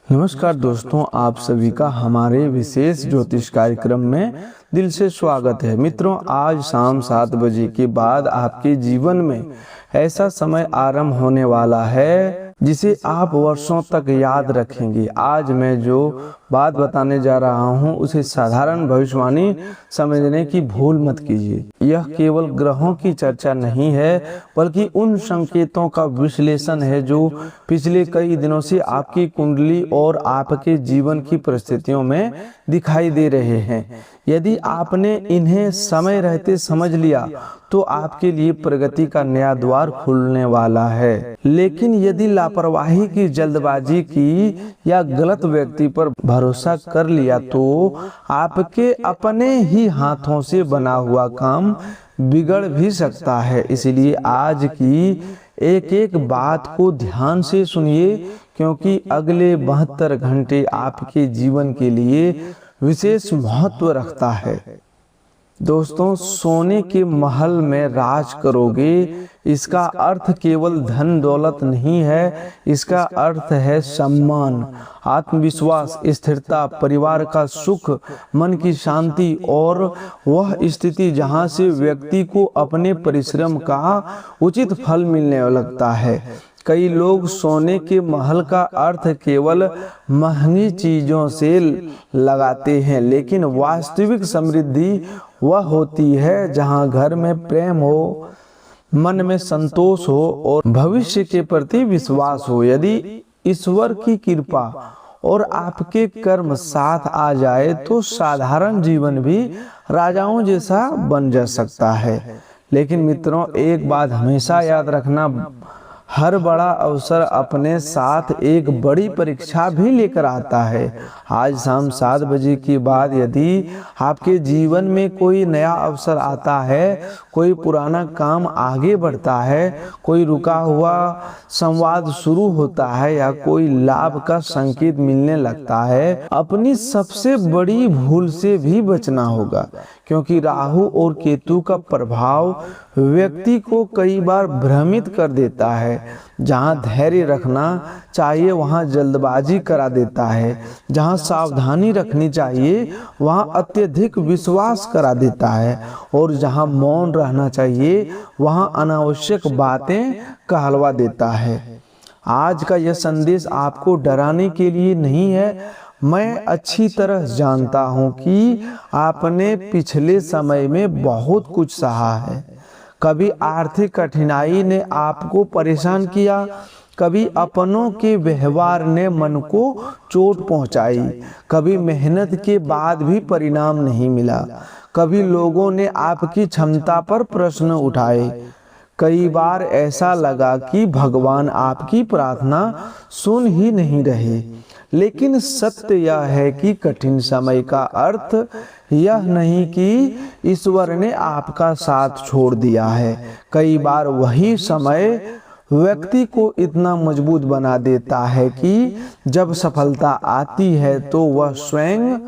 नमस्कार दोस्तों, आप सभी का हमारे विशेष ज्योतिष कार्यक्रम में दिल से स्वागत है। मित्रों, आज शाम 7 बजे के बाद आपके जीवन में ऐसा समय आरंभ होने वाला है जिसे आप वर्षों तक याद रखेंगे। आज मैं जो बात बताने जा रहा हूं उसे साधारण भविष्यवाणी समझने की भूल मत कीजिए। यह केवल ग्रहों की चर्चा नहीं है, बल्कि उन संकेतों का विश्लेषण है जो पिछले कई दिनों से आपकी कुंडली और आपके जीवन की परिस्थितियों में दिखाई दे रहे हैं। यदि आपने इन्हें समय रहते समझ लिया तो आपके लिए प्रगति का नया द्वार खुलने वाला है। लेकिन यदि लापरवाही की, जल्दबाजी की या गलत व्यक्ति पर भरोसा कर लिया तो आपके अपने ही हाथों से बना हुआ काम बिगड़ भी सकता है। इसलिए आज की एक एक बात को ध्यान से सुनिए, क्योंकि अगले 72 घंटे आपके जीवन के लिए विशेष महत्व रखता है। दोस्तों, सोने के महल में राज करोगे, इसका अर्थ केवल धन दौलत नहीं है, इसका अर्थ है सम्मान, आत्मविश्वास, स्थिरता, परिवार का सुख, मन की शांति और वह स्थिति जहां से व्यक्ति को अपने परिश्रम का उचित फल मिलने लगता है। कई लोग सोने के महल का अर्थ केवल महंगी चीजों से लगाते हैं, लेकिन वास्तविक समृद्धि वह होती है जहां घर में प्रेम हो, मन में संतोष हो और भविष्य के प्रति विश्वास हो। यदि ईश्वर की कृपा और आपके कर्म साथ आ जाए तो साधारण जीवन भी राजाओं जैसा बन जा सकता है। लेकिन मित्रों, एक बात हमेशा याद रखना, हर बड़ा अवसर अपने साथ एक बड़ी परीक्षा भी लेकर आता है। आज शाम 7 बजे के बाद यदि आपके जीवन में कोई नया अवसर आता है, कोई पुराना काम आगे बढ़ता है, कोई रुका हुआ संवाद शुरू होता है या कोई लाभ का संकेत मिलने लगता है, अपनी सबसे बड़ी भूल से भी बचना होगा, क्योंकि राहु और केतु का प्रभाव व्यक्ति को कई बार भ्रमित कर देता है। जहां धैर्य रखना चाहिए वहां जल्दबाजी करा देता है, जहां सावधानी रखनी चाहिए वहां अत्यधिक विश्वास करा देता है, और जहां मौन रहना चाहिए वहां अनावश्यक बातें कहलवा देता है। आज का यह संदेश आपको डराने के लिए नहीं है। मैं अच्छी तरह जानता हूं कि आपने पिछले समय में बहुत कुछ सहा है। कभी आर्थिक कठिनाई ने आपको परेशान किया, कभी अपनों के व्यवहार ने मन को चोट पहुंचाई, कभी मेहनत के बाद भी परिणाम नहीं मिला, कभी लोगों ने आपकी क्षमता पर प्रश्न उठाए। कई बार ऐसा लगा कि भगवान आपकी प्रार्थना सुन ही नहीं रहे। लेकिन सत्य यह है कि कठिन समय का अर्थ यह नहीं कि ईश्वर ने आपका साथ छोड़ दिया है। कई बार वही समय व्यक्ति को इतना मजबूत बना देता है कि जब सफलता आती है तो वह स्वयं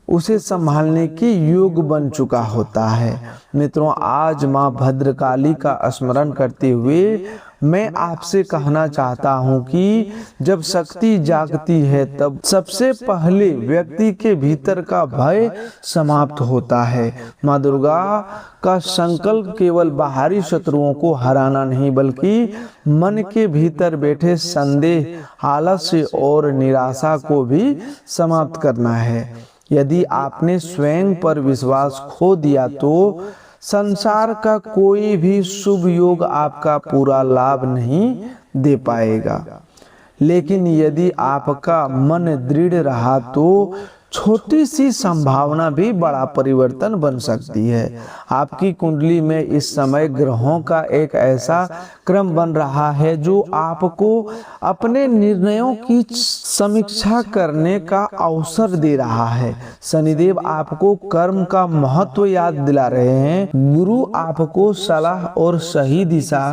उसे संभालने के योग बन चुका होता है। मित्रों, आज माँ भद्रकाली का स्मरण करते हुए मैं आपसे कहना चाहता हूँ कि जब शक्ति जागती है तब सबसे पहले व्यक्ति के भीतर का भय समाप्त होता है। माँ दुर्गा का संकल्प केवल बाहरी शत्रुओं को हराना नहीं, बल्कि मन के भीतर बैठे संदेह, आलस्य और निराशा को भी समाप्त करना है। यदि आपने स्वयं पर विश्वास खो दिया तो संसार का कोई भी शुभ योग आपका पूरा लाभ नहीं दे पाएगा। लेकिन यदि आपका मन दृढ़ रहा तो छोटी सी संभावना भी बड़ा परिवर्तन बन सकती है। आपकी कुंडली में इस समय ग्रहों का एक ऐसा क्रम बन रहा है जो आपको अपने निर्णयों की समीक्षा करने का अवसर दे रहा है। शनिदेव आपको कर्म का महत्व याद दिला रहे हैं, गुरु आपको सलाह और सही दिशा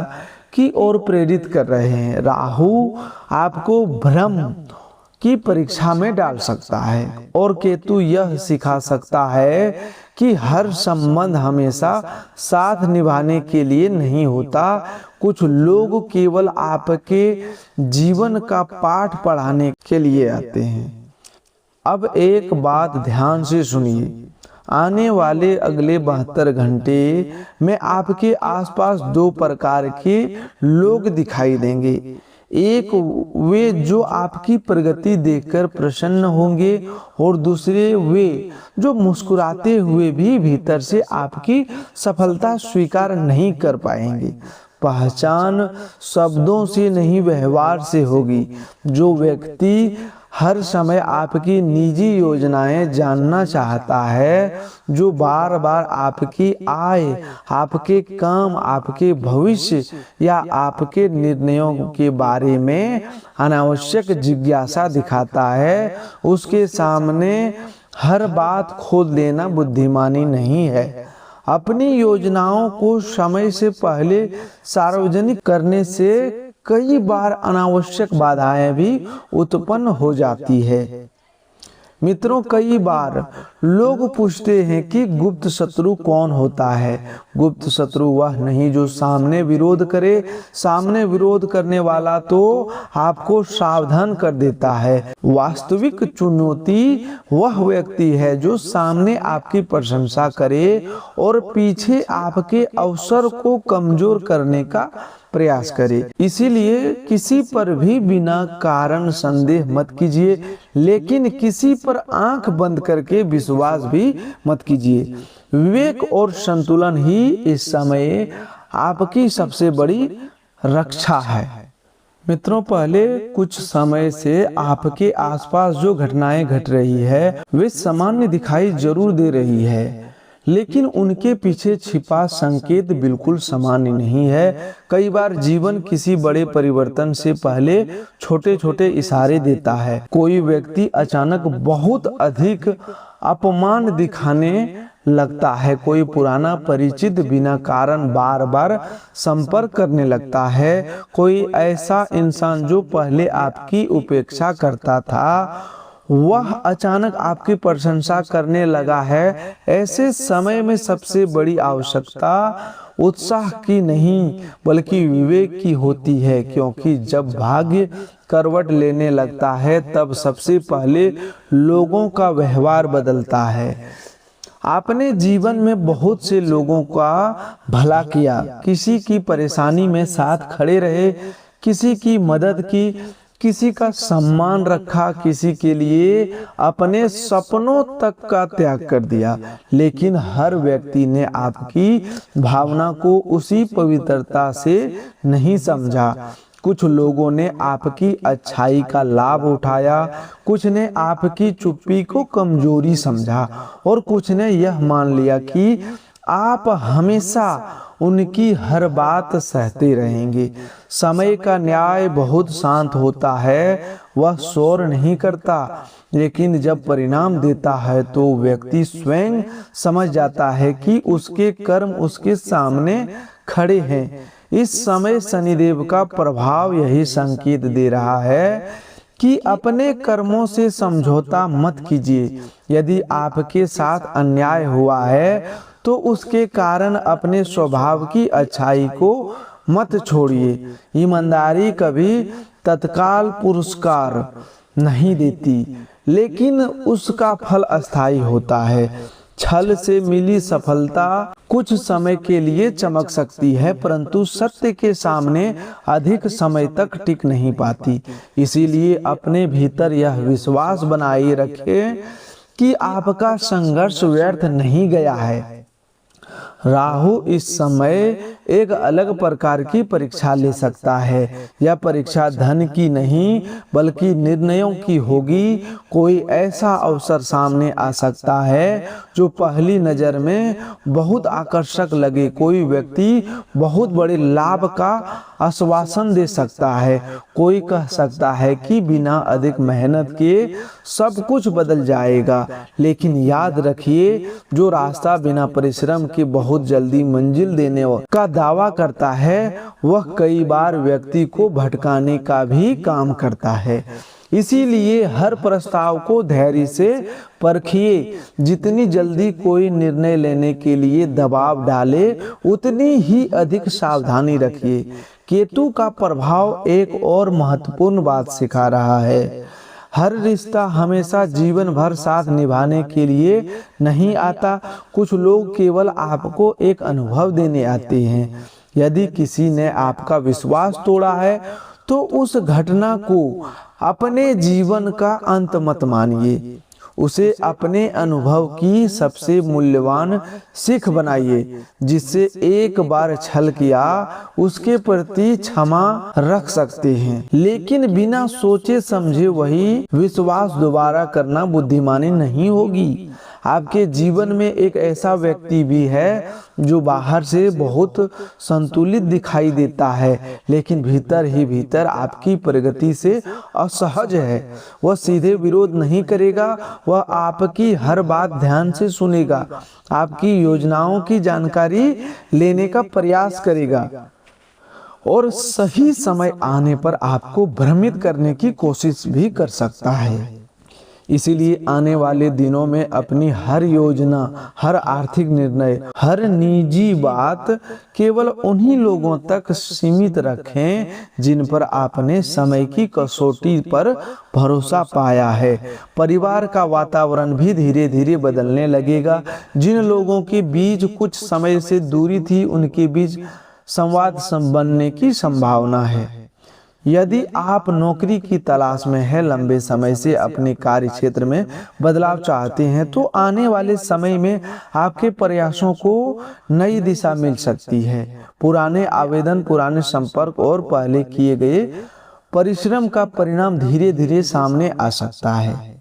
की ओर प्रेरित कर रहे हैं, राहु आपको भ्रम की परीक्षा में डाल सकता है, और केतु यह सिखा सकता है कि हर संबंध हमेशा साथ निभाने के लिए नहीं होता। कुछ लोग केवल आपके जीवन का पाठ पढ़ाने के लिए आते हैं। अब एक बात ध्यान से सुनिए, आने वाले अगले 72 घंटे में आपके आसपास दो प्रकार के लोग दिखाई देंगे। एक वे जो आपकी प्रगति देखकर प्रसन्न होंगे और दूसरे वे जो मुस्कुराते हुए भी भीतर से आपकी सफलता स्वीकार नहीं कर पाएंगे। पहचान शब्दों से नहीं व्यवहार से होगी। जो व्यक्ति हर समय आपकी निजी योजनाएं जानना चाहता है, जो बार बार आपकी आय, आपके काम, आपके भविष्य या आपके निर्णयों के बारे में अनावश्यक जिज्ञासा दिखाता है, उसके सामने हर बात खोल देना बुद्धिमानी नहीं है। अपनी योजनाओं को समय से पहले सार्वजनिक करने से कई बार अनावश्यक बाधाएं भी उत्पन्न हो जाती है। मित्रों, कई बार लोग पूछते हैं कि गुप्त शत्रु कौन होता है। गुप्त शत्रु वह नहीं जो सामने विरोध करे। सामने विरोध करने वाला तो आपको सावधान कर देता है। वास्तविक चुनौती वह व्यक्ति है जो सामने आपकी प्रशंसा करे और पीछे आपके अवसर को कमजोर करने का प्रयास करे। इसीलिए किसी पर भी बिना कारण संदेह मत कीजिए, लेकिन किसी पर आंख बंद करके विश्वास भी मत कीजिए। विवेक और संतुलन ही इस समय आपकी सबसे बड़ी रक्षा है। मित्रों, पहले कुछ समय से आपके आसपास जो घटनाएं घट रही है वे सामान्य दिखाई जरूर दे रही है, लेकिन उनके पीछे छिपा संकेत बिल्कुल सामान्य नहीं है। कई बार जीवन किसी बड़े परिवर्तन से पहले छोटे छोटे इशारे देता है। कोई व्यक्ति अचानक बहुत अधिक अपमान दिखाने लगता है। कोई पुराना परिचित बिना कारण बार बार संपर्क करने लगता है। कोई ऐसा इंसान जो पहले आपकी उपेक्षा करता था वह अचानक आपकी प्रशंसा करने लगा है। ऐसे समय में सबसे बड़ी आवश्यकता उत्साह की नहीं बल्कि विवेक की होती है, क्योंकि जब भाग्य करवट लेने लगता है तब सबसे पहले लोगों का व्यवहार बदलता है। आपने जीवन में बहुत से लोगों का भला किया, किसी की परेशानी में साथ खड़े रहे, किसी की मदद की, किसी का सम्मान रखा, किसी के लिए अपने सपनों तक का त्याग कर दिया, लेकिन हर व्यक्ति ने आपकी भावना को उसी पवित्रता से नहीं समझा। कुछ लोगों ने आपकी अच्छाई का लाभ उठाया, कुछ ने आपकी चुप्पी को कमजोरी समझा और कुछ ने यह मान लिया कि आप हमेशा उनकी हर बात सहते रहेंगे। समय का न्याय बहुत शांत होता है, वह शोर नहीं करता, लेकिन जब परिणाम देता है तो व्यक्ति स्वयं समझ जाता है कि उसके कर्म उसके सामने खड़े हैं। इस समय शनिदेव का प्रभाव यही संकेत दे रहा है कि अपने कर्मों से समझौता मत कीजिए। यदि आपके साथ अन्याय हुआ है तो उसके कारण अपने स्वभाव की अच्छाई को मत छोड़िए। ईमानदारी कभी तत्काल पुरस्कार नहीं देती, लेकिन उसका फल अस्थायी होता है। छल से मिली सफलता कुछ समय के लिए चमक सकती है, परंतु सत्य के सामने अधिक समय तक टिक नहीं पाती। इसीलिए अपने भीतर यह विश्वास बनाए रखें कि आपका संघर्ष व्यर्थ नहीं गया है। राहु इस समय एक अलग प्रकार की परीक्षा ले सकता है। यह परीक्षा धन की नहीं बल्कि निर्णयों की होगी। कोई ऐसा अवसर सामने आ सकता है जो पहली नजर में बहुत आकर्षक लगे। कोई व्यक्ति बहुत बड़े लाभ का आश्वासन दे सकता है। कोई कह सकता है कि बिना अधिक मेहनत के सब कुछ बदल जाएगा, लेकिन याद रखिए, जो रास्ता बिना परिश्रम के बहुत जल्दी मंजिल देने का दावा करता है वह कई बार व्यक्ति को भटकाने का भी काम करता है। इसीलिए हर प्रस्ताव को धैर्य से परखिए। जितनी जल्दी कोई निर्णय लेने के लिए दबाव डाले उतनी ही अधिक सावधानी रखिए, केतु का प्रभाव एक और महत्वपूर्ण बात सिखा रहा है। हर रिश्ता हमेशा जीवन भर साथ निभाने के लिए नहीं आता। कुछ लोग केवल आपको एक अनुभव देने आते हैं। यदि किसी ने आपका विश्वास तोड़ा है तो उस घटना को अपने जीवन का अंत मत मानिए, उसे अपने अनुभव की सबसे मूल्यवान सीख बनाइए। जिससे एक बार छल किया उसके प्रति क्षमा रख सकते हैं, लेकिन बिना सोचे समझे वही विश्वास दोबारा करना बुद्धिमानी नहीं होगी। आपके जीवन में एक ऐसा व्यक्ति भी है जो बाहर से बहुत संतुलित दिखाई देता है, लेकिन भीतर ही भीतर आपकी प्रगति से असहज है। वह सीधे विरोध नहीं करेगा, वह आपकी हर बात ध्यान से सुनेगा, आपकी योजनाओं की जानकारी लेने का प्रयास करेगा और सही समय आने पर आपको भ्रमित करने की कोशिश भी कर सकता है। इसीलिए आने वाले दिनों में अपनी हर योजना, हर आर्थिक निर्णय, हर निजी बात केवल उन्हीं लोगों तक सीमित रखें जिन पर आपने समय की कसौटी पर भरोसा पाया है। परिवार का वातावरण भी धीरे धीरे बदलने लगेगा। जिन लोगों के बीच कुछ समय से दूरी थी, उनके बीच संवाद बनने की संभावना है। यदि आप नौकरी की तलाश में हैं, लंबे समय से अपने कार्य क्षेत्र में बदलाव चाहते हैं, तो आने वाले समय में आपके प्रयासों को नई दिशा मिल सकती है। पुराने आवेदन, पुराने संपर्क और पहले किए गए परिश्रम का परिणाम धीरे धीरे सामने आ सकता है।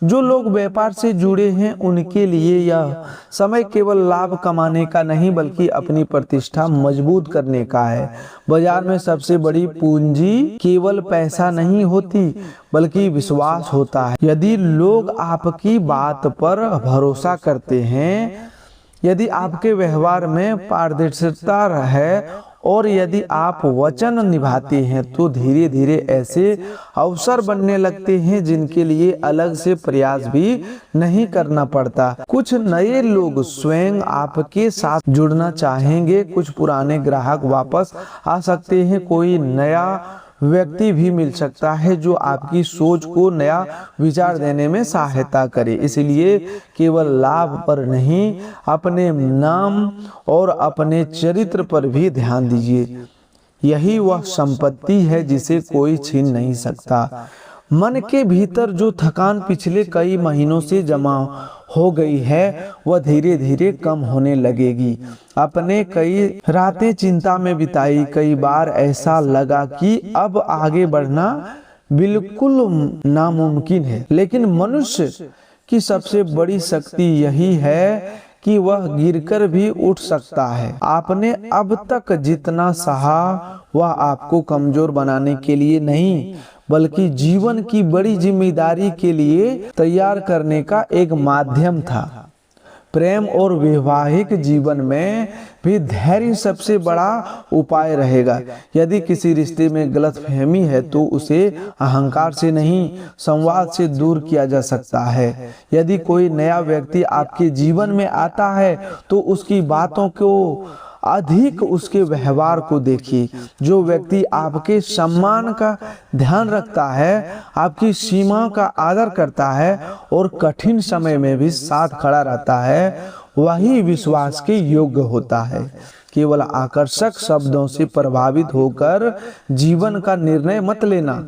जो लोग व्यापार से जुड़े हैं उनके लिए यह समय केवल लाभ कमाने का नहीं बल्कि अपनी प्रतिष्ठा मजबूत करने का है। बाजार में सबसे बड़ी पूंजी केवल पैसा नहीं होती बल्कि विश्वास होता है। यदि लोग आपकी बात पर भरोसा करते हैं, यदि आपके व्यवहार में पारदर्शिता है और यदि आप वचन निभाते हैं, तो धीरे धीरे ऐसे अवसर बनने लगते हैं जिनके लिए अलग से प्रयास भी नहीं करना पड़ता। कुछ नए लोग स्वयं आपके साथ जुड़ना चाहेंगे, कुछ पुराने ग्राहक वापस आ सकते हैं, कोई नया व्यक्ति भी मिल सकता है जो आपकी सोच को नया विचार देने में सहायता करे। इसलिए केवल लाभ पर नहीं, अपने नाम और अपने चरित्र पर भी ध्यान दीजिए। यही वह संपत्ति है जिसे कोई छीन नहीं सकता। मन के भीतर जो थकान पिछले कई महीनों से जमा हो गई है, वह धीरे धीरे कम होने लगेगी। आपने कई रातें चिंता में बिताई, कई बार ऐसा लगा कि अब आगे बढ़ना बिल्कुल नामुमकिन है, लेकिन मनुष्य की सबसे बड़ी शक्ति यही है कि वह गिरकर भी उठ सकता है। आपने अब तक जितना सहा वह आपको कमजोर बनाने के लिए नहीं बल्कि जीवन की बड़ी जिम्मेदारी के लिए तैयार करने का एक माध्यम था। प्रेम और वैवाहिक जीवन में भी धैर्य सबसे बड़ा उपाय रहेगा। यदि किसी रिश्ते में गलतफहमी है तो उसे अहंकार से नहीं, संवाद से दूर किया जा सकता है। यदि कोई नया व्यक्ति आपके जीवन में आता है तो उसकी बातों को अधिक उसके व्यवहार को देखिए। जो व्यक्ति आपके सम्मान का ध्यान रखता है, आपकी सीमा का आदर करता है और कठिन समय में भी साथ खड़ा रहता है, वही विश्वास के योग्य होता है। केवल आकर्षक शब्दों से प्रभावित होकर जीवन का निर्णय मत लेना।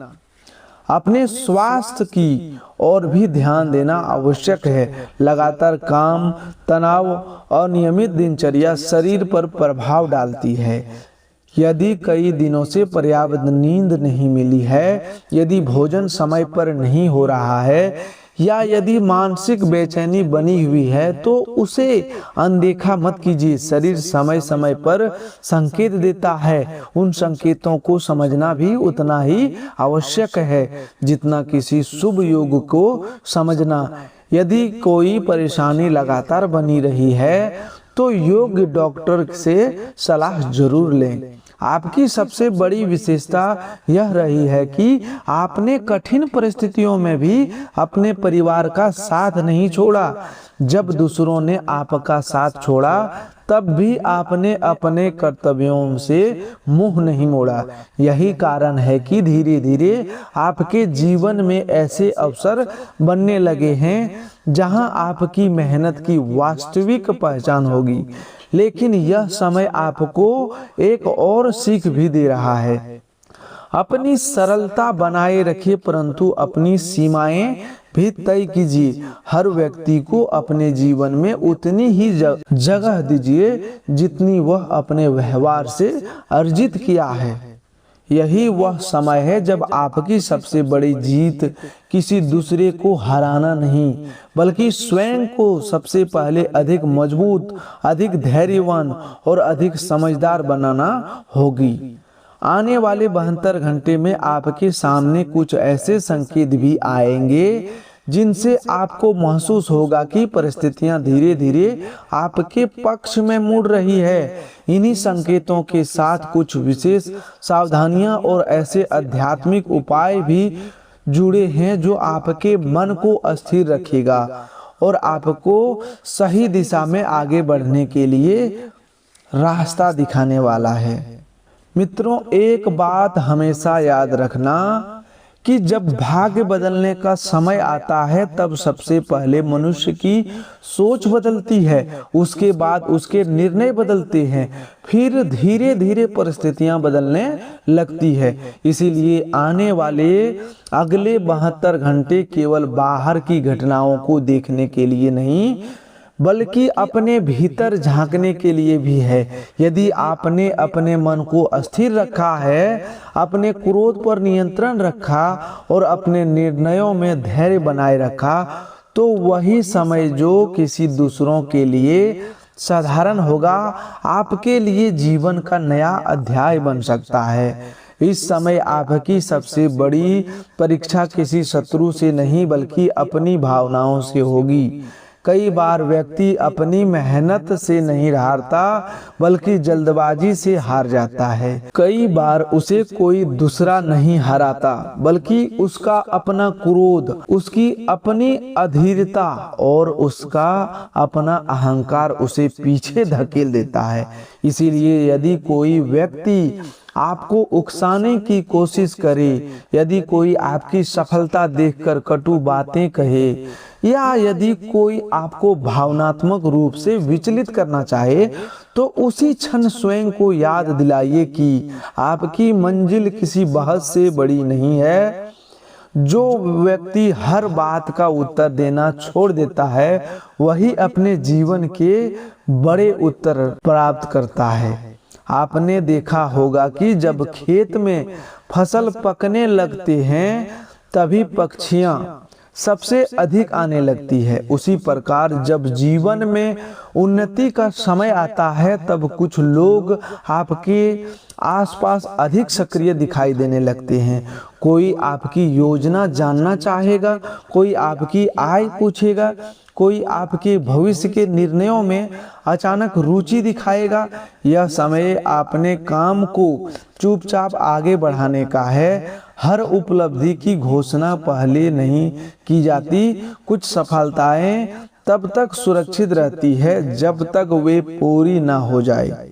अपने स्वास्थ्य की और भी ध्यान देना आवश्यक है। लगातार काम, तनाव और नियमित दिनचर्या शरीर पर प्रभाव डालती है। यदि कई दिनों से पर्याप्त नींद नहीं मिली है, यदि भोजन समय पर नहीं हो रहा है या यदि मानसिक बेचैनी बनी हुई है तो उसे अनदेखा मत कीजिए। शरीर समय समय पर संकेत देता है। उन संकेतों को समझना भी उतना ही आवश्यक है जितना किसी शुभ योग को समझना। यदि कोई परेशानी लगातार बनी रही है तो योग्य डॉक्टर से सलाह जरूर लें। आपकी सबसे बड़ी विशेषता यह रही है कि आपने कठिन परिस्थितियों में भी अपने परिवार का साथ नहीं छोड़ा। जब दूसरों ने आपका साथ छोड़ा तब भी आपने अपने कर्तव्यों से मुंह नहीं मोड़ा। यही कारण है कि धीरे धीरे आपके जीवन में ऐसे अवसर बनने लगे हैं जहां आपकी मेहनत की वास्तविक पहचान होगी। लेकिन यह समय आपको एक और सीख भी दे रहा है। अपनी सरलता बनाए रखिए, परंतु अपनी सीमाएं भी तय कीजिए। हर व्यक्ति को अपने जीवन में उतनी ही जगह दीजिए जितनी वह अपने व्यवहार से अर्जित किया है। यही वह समय है जब आपकी सबसे बड़ी जीत किसी दूसरे को हराना नहीं, बल्कि स्वयं को सबसे पहले अधिक मजबूत, अधिक धैर्यवान और अधिक समझदार बनाना होगी। आने वाले 72 घंटे में आपके सामने कुछ ऐसे संकेत भी आएंगे जिनसे आपको महसूस होगा कि परिस्थितियां धीरे धीरे आपके पक्ष में मुड़ रही है। इन्हीं संकेतों के साथ कुछ विशेष सावधानियां और ऐसे आध्यात्मिक उपाय भी जुड़े हैं जो आपके मन को अस्थिर रखेगा और आपको सही दिशा में आगे बढ़ने के लिए रास्ता दिखाने वाला है। मित्रों, एक बात हमेशा याद रखना कि जब भाग्य बदलने का समय आता है तब सबसे पहले मनुष्य की सोच बदलती है, उसके बाद उसके निर्णय बदलते हैं, फिर धीरे धीरे परिस्थितियां बदलने लगती है। इसीलिए आने वाले अगले 72 घंटे केवल बाहर की घटनाओं को देखने के लिए नहीं, बल्कि अपने भीतर झांकने के लिए भी है। यदि आपने अपने मन को अस्थिर रखा है, अपने क्रोध पर नियंत्रण रखा और अपने निर्णयों में धैर्य बनाए रखा, तो वही समय जो किसी दूसरों के लिए साधारण होगा, आपके लिए जीवन का नया अध्याय बन सकता है। इस समय आपकी सबसे बड़ी परीक्षा किसी शत्रु से नहीं, बल्कि अपनी भावनाओं से होगी। कई बार व्यक्ति अपनी मेहनत से नहीं हारता, बल्कि जल्दबाजी से हार जाता है। कई बार उसे कोई दूसरा नहीं हराता, बल्कि उसका अपना क्रोध, उसकी अपनी अधीरता और उसका अपना अहंकार उसे पीछे धकेल देता है। इसीलिए यदि कोई व्यक्ति आपको उकसाने की कोशिश करे, यदि कोई आपकी सफलता देखकर कटु बातें कहे, या यदि कोई आपको भावनात्मक रूप से विचलित करना चाहे, तो उसी क्षण स्वयं को याद दिलाइए कि आपकी मंजिल किसी बहस से बड़ी नहीं है। जो व्यक्ति हर बात का उत्तर देना छोड़ देता है, वही अपने जीवन के बड़े उत्तर प्राप्त करता है। आपने देखा होगा कि जब खेत में फसल पकने लगते हैं, तभी पक्षियां सबसे अधिक आने लगती है। उसी प्रकार जब जीवन में उन्नति का समय आता है, तब कुछ लोग आपके आसपास अधिक सक्रिय दिखाई देने लगते हैं। कोई आपकी योजना जानना चाहेगा, कोई आपकी आय पूछेगा, कोई आपके भविष्य के निर्णयों में अचानक रुचि दिखाएगा। यह समय अपने काम को चुपचाप आगे बढ़ाने का है। हर उपलब्धि की घोषणा पहले नहीं की जाती। कुछ सफलताएं तब तक सुरक्षित रहती है जब तक वे पूरी ना हो जाए।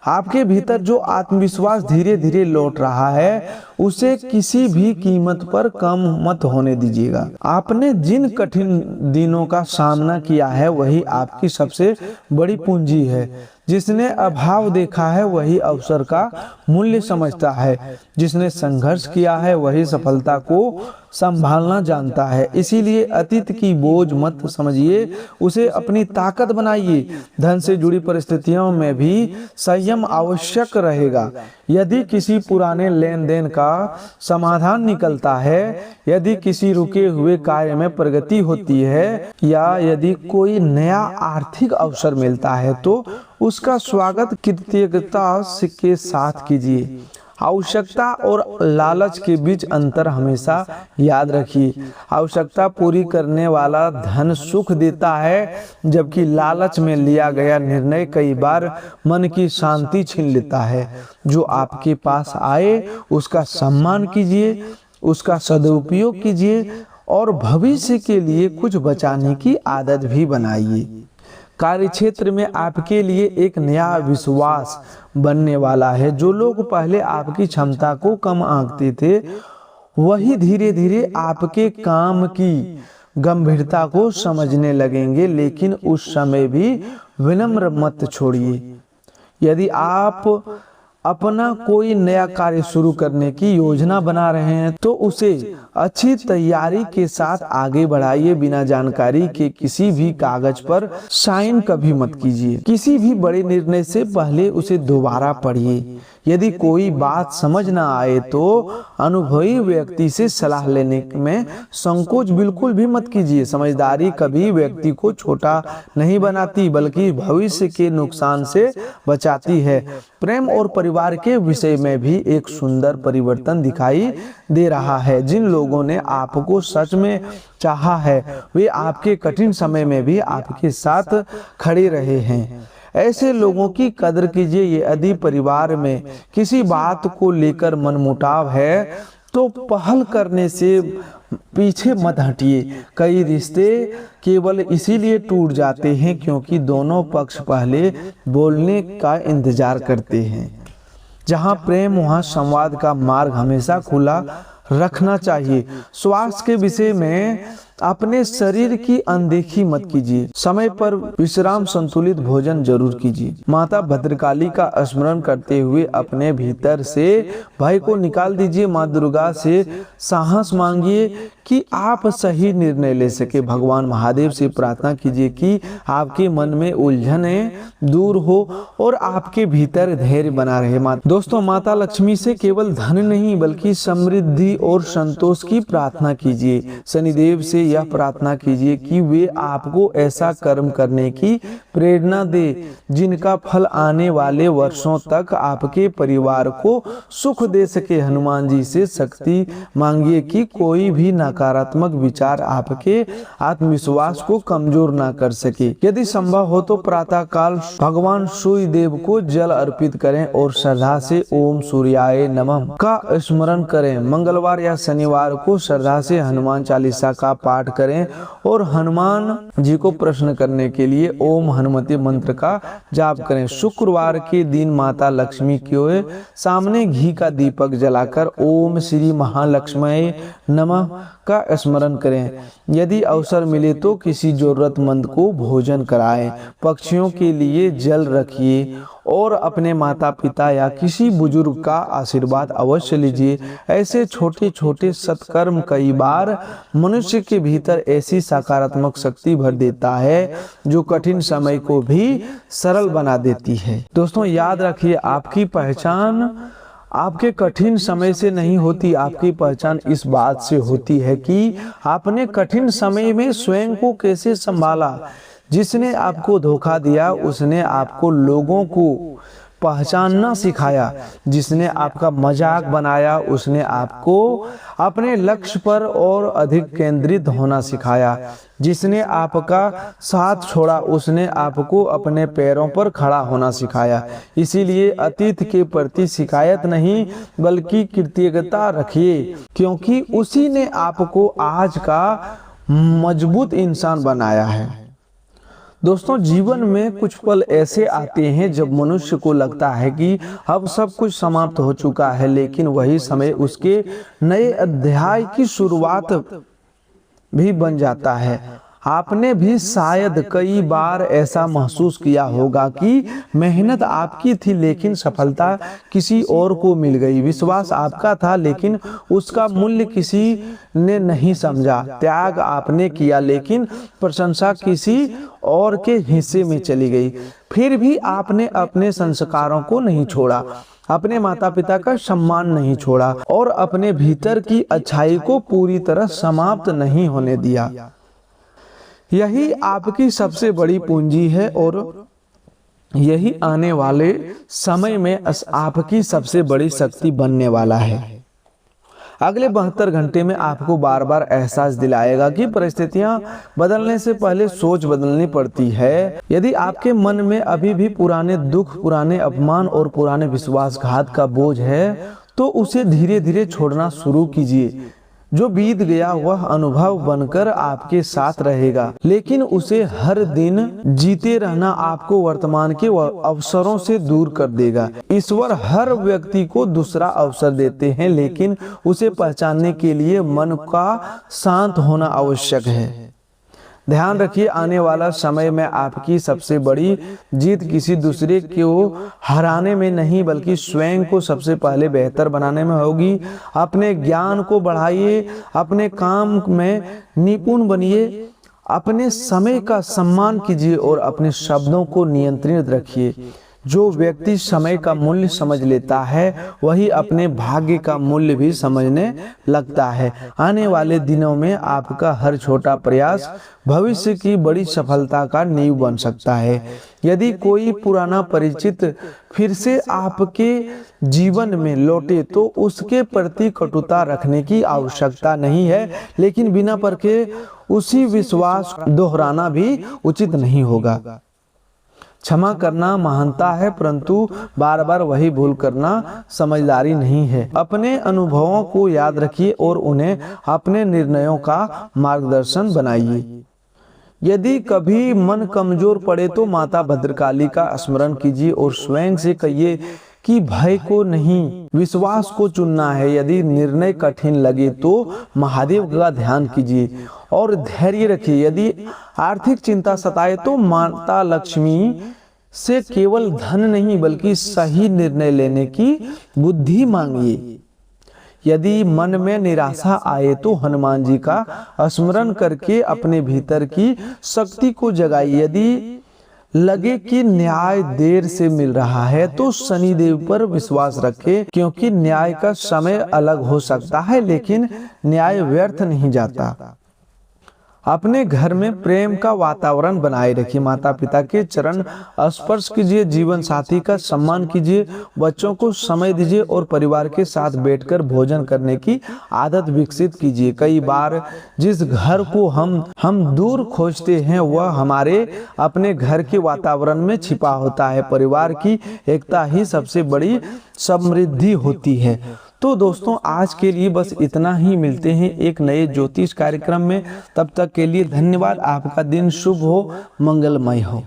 आपके भीतर जो आत्मविश्वास धीरे धीरे लौट रहा है, उसे किसी भी कीमत पर कम मत होने दीजिएगा। आपने जिन कठिन दिनों का सामना किया है, वही आपकी सबसे बड़ी पूंजी है। जिसने अभाव देखा है, वही अवसर का मूल्य समझता है। जिसने संघर्ष किया है, वही सफलता को संभालना जानता है। इसीलिए अतीत की बोझ मत समझिए, उसे अपनी ताकत बनाइए। धन से जुड़ी परिस्थितियों में भी संयम आवश्यक रहेगा। यदि किसी पुराने लेन देन का समाधान निकलता है, यदि किसी रुके हुए कार्य में प्रगति होती है, या यदि कोई नया आर्थिक अवसर मिलता है, तो उसका स्वागत कृतज्ञता के साथ कीजिए। आवश्यकता और लालच के बीच अंतर हमेशा याद रखिए। आवश्यकता पूरी करने वाला धन सुख देता है, जबकि लालच में लिया गया निर्णय कई बार मन की शांति छीन लेता है। जो आपके पास आए उसका सम्मान कीजिए, उसका सदुपयोग कीजिए और भविष्य के लिए कुछ बचाने की आदत भी बनाइए। कार्यक्षेत्र में आपके लिए एक नया विश्वास बनने वाला है। जो लोग पहले आपकी क्षमता को कम आंकते थे, वही धीरे धीरे आपके काम की गंभीरता को समझने लगेंगे। लेकिन उस समय भी विनम्र मत छोड़िए। यदि आप अपना कोई नया कार्य शुरू करने की योजना बना रहे हैं तो उसे अच्छी तैयारी के साथ आगे बढ़ाइए। बिना जानकारी के किसी भी कागज पर साइन कभी मत कीजिए। किसी भी बड़े निर्णय से पहले उसे दोबारा पढ़िए। यदि कोई बात समझ ना आए तो अनुभवी व्यक्ति से सलाह लेने में संकोच बिल्कुल भी मत कीजिए। समझदारी कभी व्यक्ति को छोटा नहीं बनाती, बल्कि भविष्य के नुकसान से बचाती है। प्रेम और परिवार के विषय में भी एक सुंदर परिवर्तन दिखाई दे रहा है। जिन लोगों ने आपको सच में चाहा है, वे आपके कठिन समय में भी आपके साथ खड़े रहे हैं। ऐसे लोगों की कदर कीजिए। यदि परिवार में किसी बात को लेकर मनमुटाव है तो पहल करने से पीछे मत हटिए। कई रिश्ते केवल इसीलिए टूट जाते हैं क्योंकि दोनों पक्ष पहले बोलने का इंतजार करते हैं। जहां प्रेम वहां संवाद का मार्ग हमेशा खुला रखना चाहिए। स्वास्थ्य के विषय में अपने शरीर की अनदेखी मत कीजिए। समय पर विश्राम, संतुलित भोजन जरूर कीजिए। माता भद्रकाली का स्मरण करते हुए अपने भीतर से भय को निकाल दीजिए। माँ दुर्गा से साहस मांगिए कि आप सही निर्णय ले सके। भगवान महादेव से प्रार्थना कीजिए कि आपके मन में उलझनें दूर हो और आपके भीतर धैर्य बना रहे। दोस्तों, माता लक्ष्मी से केवल धन नहीं बल्कि समृद्धि और संतोष की प्रार्थना कीजिए। शनिदेव से यह प्रार्थना कीजिए कि वे आपको ऐसा कर्म करने की प्रेरणा दे जिनका फल आने वाले वर्षों तक आपके परिवार को सुख दे सके। हनुमान जी से शक्ति मांगिए कि कोई भी नकारात्मक विचार आपके आत्मविश्वास को कमजोर ना कर सके। यदि संभव हो तो प्रातः काल भगवान सूर्य देव को जल अर्पित करें और श्रद्धा से ओम सूर्याय नमः का स्मरण करें। मंगलवार या शनिवार को श्रद्धा से हनुमान चालीसा का पाठ करें और हनुमान जी को प्रसन्न करने के लिए ओम हनुमते मंत्र का जाप करें। शुक्रवार के दिन माता लक्ष्मी के सामने घी का दीपक जलाकर ओम श्री महालक्ष्मी नमः का स्मरण करें। यदि अवसर मिले तो किसी जरूरतमंद को भोजन कराएं। पक्षियों के लिए जल रखिए और अपने माता पिता या किसी बुजुर्ग का आशीर्वाद अवश्य लीजिए। ऐसे छोटे छोटे सत्कर्म कई बार मनुष्य के भीतर ऐसी सकारात्मक शक्ति भर देता है जो कठिन समय को भी सरल बना देती है। दोस्तों, याद रखिए, आपकी पहचान आपके कठिन समय से नहीं होती। आपकी पहचान इस बात से होती है कि आपने कठिन समय में स्वयं को कैसे संभाला। जिसने आपको धोखा दिया उसने आपको लोगों को पहचानना सिखाया। जिसने आपका मजाक बनाया उसने आपको अपने लक्ष्य पर और अधिक केंद्रित होना सिखाया। जिसने आपका साथ छोड़ा उसने आपको अपने पैरों पर खड़ा होना सिखाया। इसीलिए अतीत के प्रति शिकायत नहीं बल्कि कृतज्ञता रखिए, क्योंकि उसी ने आपको आज का मजबूत इंसान बनाया है। दोस्तों, जीवन में कुछ पल ऐसे आते हैं जब मनुष्य को लगता है कि अब सब कुछ समाप्त हो चुका है, लेकिन वही समय उसके नए अध्याय की शुरुआत भी बन जाता है। आपने भी शायद कई बार ऐसा महसूस किया होगा कि मेहनत आपकी थी लेकिन सफलता किसी और को मिल गई। विश्वास आपका था लेकिन उसका मूल्य किसी ने नहीं समझा। त्याग आपने किया लेकिन प्रशंसा किसी और के हिस्से में चली गई। फिर भी आपने अपने संस्कारों को नहीं छोड़ा, अपने माता पिता का सम्मान नहीं छोड़ा और अपने भीतर की अच्छाई को पूरी तरह समाप्त नहीं होने दिया। यही आपकी सबसे बड़ी पूंजी है और यही आने वाले समय में आपकी सबसे बड़ी शक्ति बनने वाला है। अगले 72 घंटे में आपको बार बार एहसास दिलाएगा कि परिस्थितियां बदलने से पहले सोच बदलनी पड़ती है। यदि आपके मन में अभी भी पुराने दुख, पुराने अपमान और पुराने विश्वासघात का बोझ है तो उसे धीरे धीरे छोड़ना शुरू कीजिए। जो बीत गया वह अनुभव बनकर आपके साथ रहेगा, लेकिन उसे हर दिन जीते रहना आपको वर्तमान के अवसरों से दूर कर देगा। ईश्वर हर व्यक्ति को दूसरा अवसर देते हैं, लेकिन उसे पहचानने के लिए मन का शांत होना आवश्यक है। ध्यान रखिए, आने वाला समय में आपकी सबसे बड़ी जीत किसी दूसरे को हराने में नहीं बल्कि स्वयं को सबसे पहले बेहतर बनाने में होगी। अपने ज्ञान को बढ़ाइए, अपने काम में निपुण बनिए, अपने समय का सम्मान कीजिए और अपने शब्दों को नियंत्रित रखिए। जो व्यक्ति समय का मूल्य समझ लेता है वही अपने भाग्य का मूल्य भी समझने लगता है। आने वाले दिनों में आपका हर छोटा प्रयास भविष्य की बड़ी सफलता का नींव बन सकता है। यदि कोई पुराना परिचित फिर से आपके जीवन में लौटे तो उसके प्रति कटुता रखने की आवश्यकता नहीं है, लेकिन बिना परखे उसी विश्वास दोहराना भी उचित नहीं होगा। क्षमा करना महानता है, परंतु बार बार वही भूल करना समझदारी नहीं है। अपने अनुभवों को याद रखिए और उन्हें अपने निर्णयों का मार्गदर्शन बनाइए। यदि कभी मन कमजोर पड़े तो माता भद्रकाली का स्मरण कीजिए और स्वयं से कहिए कि भय को नहीं, विश्वास को चुनना है। यदि निर्णय कठिन लगे तो महादेव का ध्यान कीजिए और धैर्य रखिए। यदि आर्थिक चिंता सताए तो माता लक्ष्मी से केवल धन नहीं बल्कि सही निर्णय लेने की बुद्धि मांगिए। यदि मन में निराशा आए तो हनुमान जी का स्मरण करके अपने भीतर की शक्ति को जगाइए। यदि लगे कि न्याय देर से मिल रहा है तो शनिदेव पर विश्वास रखें, क्योंकि न्याय का समय अलग हो सकता है लेकिन न्याय व्यर्थ नहीं जाता। अपने घर में प्रेम का वातावरण बनाए रखिए। माता पिता के चरण स्पर्श कीजिए, जीवन साथी का सम्मान कीजिए, बच्चों को समय दीजिए और परिवार के साथ बैठकर भोजन करने की आदत विकसित कीजिए। कई बार जिस घर को हम दूर खोजते हैं वह हमारे अपने घर के वातावरण में छिपा होता है। परिवार की एकता ही सबसे बड़ी समृद्धि होती है। तो दोस्तों, आज के लिए बस इतना ही। मिलते हैं एक नए ज्योतिष कार्यक्रम में। तब तक के लिए धन्यवाद। आपका दिन शुभ हो, मंगलमय हो।